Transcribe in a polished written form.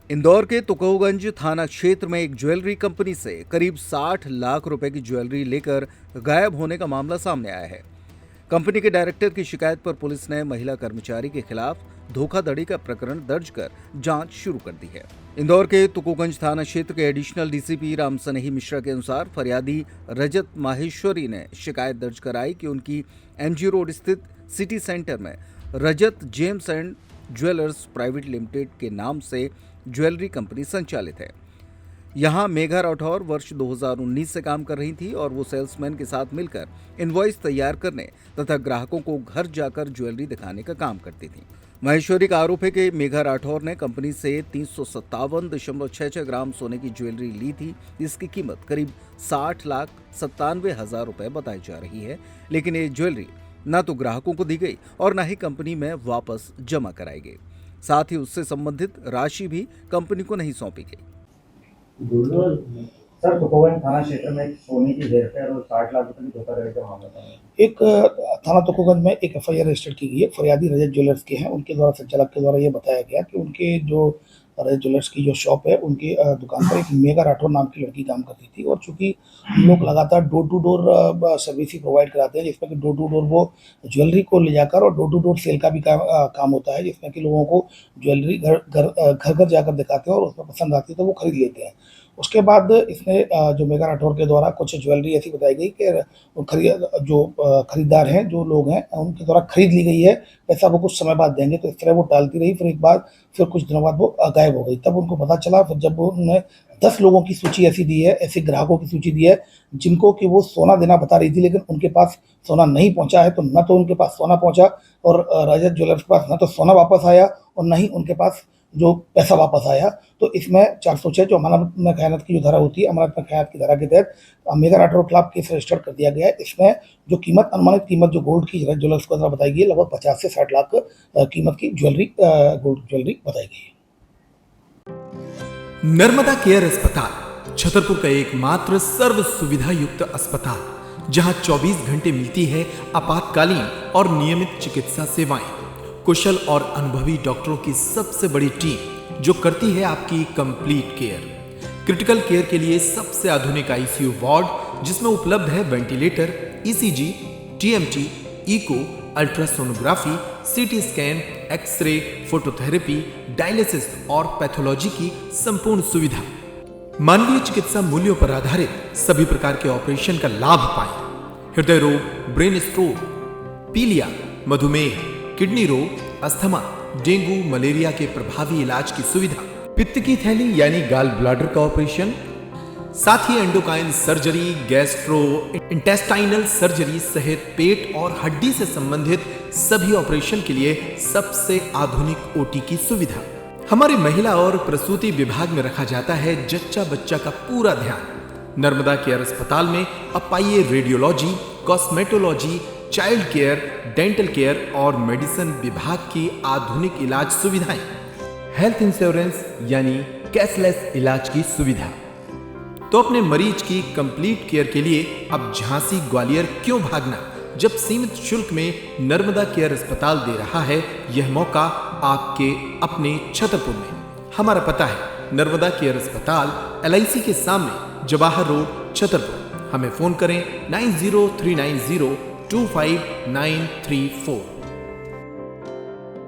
इंदौर के तुकोगंज थाना क्षेत्र में एक ज्वेलरी कंपनी से करीब 60 लाख रुपए की ज्वेलरी लेकर गायब होने का मामला सामने आया है। कंपनी के डायरेक्टर की शिकायत पर पुलिस ने महिला कर्मचारी के खिलाफ धोखाधड़ी का प्रकरण दर्ज कर जांच शुरू कर दी है। इंदौर के तुकोगंज थाना क्षेत्र के एडिशनल डीसीपी राम सनेही मिश्रा के अनुसार फरियादी रजत माहेश्वरी ने शिकायत दर्ज कराई कि उनकी एमजी रोड स्थित सिटी सेंटर में Rajat gems and jewellers private limited के नाम से ज्वेलरी कंपनी संचालित है। यहां मेघा राठौर वर्ष 2019 से काम कर रही थी और वो सेल्समैन के साथ मिलकर इनवॉइस तैयार करने तथा ग्राहकों को घर जाकर ज्वेलरी दिखाने का काम करती थी। महेश्वरी का आरोप है कि मेघा राठौर ने कंपनी से 357.66 ग्राम सोने की ज्वेलरी ली थी, जिसकी कीमत करीब 60,97,000 रुपए बताई जा रही है, लेकिन ये ज्वेलरी न तो ग्राहकों को दी गई और न ही कंपनी में वापस जमा कराई गई। साथ ही उससे संबंधित राशि भी कंपनी को नहीं सौंपी गई। सर, तुकोगंज थाना क्षेत्र में एक सोने की हेरफेर और 60 लाख रुपए की धोखाधड़ी का मामला था। एक थाना तुकोगंज में एक एफआईआर रजिस्टर की गई है। फरियादी रजत ज्वेलर्स के हैं। उनके द्वारा संचालक के द्वारा ये बताया गया कि उनके जो रजत ज्वेलर्स की जो शॉप है, उनकी दुकान पर एक मेघा राठौर नाम की लड़की काम करती थी और चूंकि हम लोग लगातार डोर टू डोर सर्विस ही प्रोवाइड कराते हैं, जिसमें कि डोर टू डोर वो ज्वेलरी को ले जाकर और डोर टू डोर सेल का भी काम होता है, जिसमें कि लोगों को ज्वेलरी घर घर जाकर दिखाते हैं और उसमें पसंद आती है तो वो खरीद लेते हैं। उसके बाद इसने जो मेघा राठौर के द्वारा कुछ ज्वेलरी ऐसी बताई गई कि खरीदार हैं, जो लोग हैं, उनके द्वारा खरीद ली गई है, पैसा वो कुछ समय बाद देंगे। तो इस तरह वो टालती रही। फिर कुछ दिनों बाद वो गायब हो गई। तब उनको पता चला, फिर जब उन्होंने 10 लोगों की सूची ऐसी दी है, ऐसे ग्राहकों की सूची दी है जिनको कि वो सोना देना बता रही थी, लेकिन उनके पास सोना नहीं पहुंचा है। तो न तो उनके पास सोना पहुंचा और रजत ज्वेलर्स के पास न तो सोना वापस आया और न ही उनके पास जो पैसा वापस आया। तो इसमें 406 जो अमानत में खयानत की जो धारा होती है, अमानत में खयानत की धारा के तहत मेघा राठौर के खिलाफ केस रजिस्टर कर दिया गया है। इसमें जो अनुमानित कीमत जो गोल्ड की रजत ज्वेलर्स को बताई गई है, लगभग 50 से 60 लाख कीमत की गोल्ड ज्वेलरी बताई गई है। नर्मदा केयर अस्पताल छतरपुर का एकमात्र सर्व सुविधा युक्त अस्पताल, जहां 24 घंटे मिलती है आपातकालीन और नियमित चिकित्सा सेवाएं। कुशल और अनुभवी डॉक्टरों की सबसे बड़ी टीम जो करती है आपकी कंप्लीट केयर। क्रिटिकल केयर के लिए सबसे आधुनिक आईसीयू वार्ड, जिसमें उपलब्ध है ventilator, ECG, TMT, echo, ultrasonography, CT scan, x-ray, phototherapy, dialysis और पैथोलॉजी की संपूर्ण सुविधा। मानवीय चिकित्सा मूल्यों पर आधारित सभी प्रकार के ऑपरेशन का लाभ पाएं। हृदय रोग, ब्रेन स्ट्रोक, पीलिया, मधुमेह, किडनी रोग, अस्थमा, डेंगू, मलेरिया के प्रभावी इलाज की सुविधा, पित्त की थैली यानी गाल ब्लैडर का ऑपरेशन, साथ ही endocrine surgery, gastro intestinal surgery सहित पेट और हड्डी से संबंधित सभी ऑपरेशन के लिए सबसे आधुनिक ओटी की सुविधा। हमारे महिला और प्रसूति विभाग में रखा जाता है जच्चा बच्चा का पूरा ध्यान। नर्मदा केयर अस्पताल में अब पाइए radiology, cosmetology, child care, dental care और मेडिसिन विभाग की आधुनिक इलाज सुविधाएं, हेल्थ इंश्योरेंस यानी कैशलेस इलाज की सुविधा। तो अपने मरीज की कंप्लीट केयर के लिए अब झांसी ग्वालियर क्यों भागना, जब सीमित शुल्क में नर्मदा केयर अस्पताल दे रहा है यह मौका आपके अपने छतरपुर में। हमारा पता है नर्मदा केयर अस्पताल, LIC के सामने, जवाहर रोड, छतरपुर। हमें फोन करें 9039025934।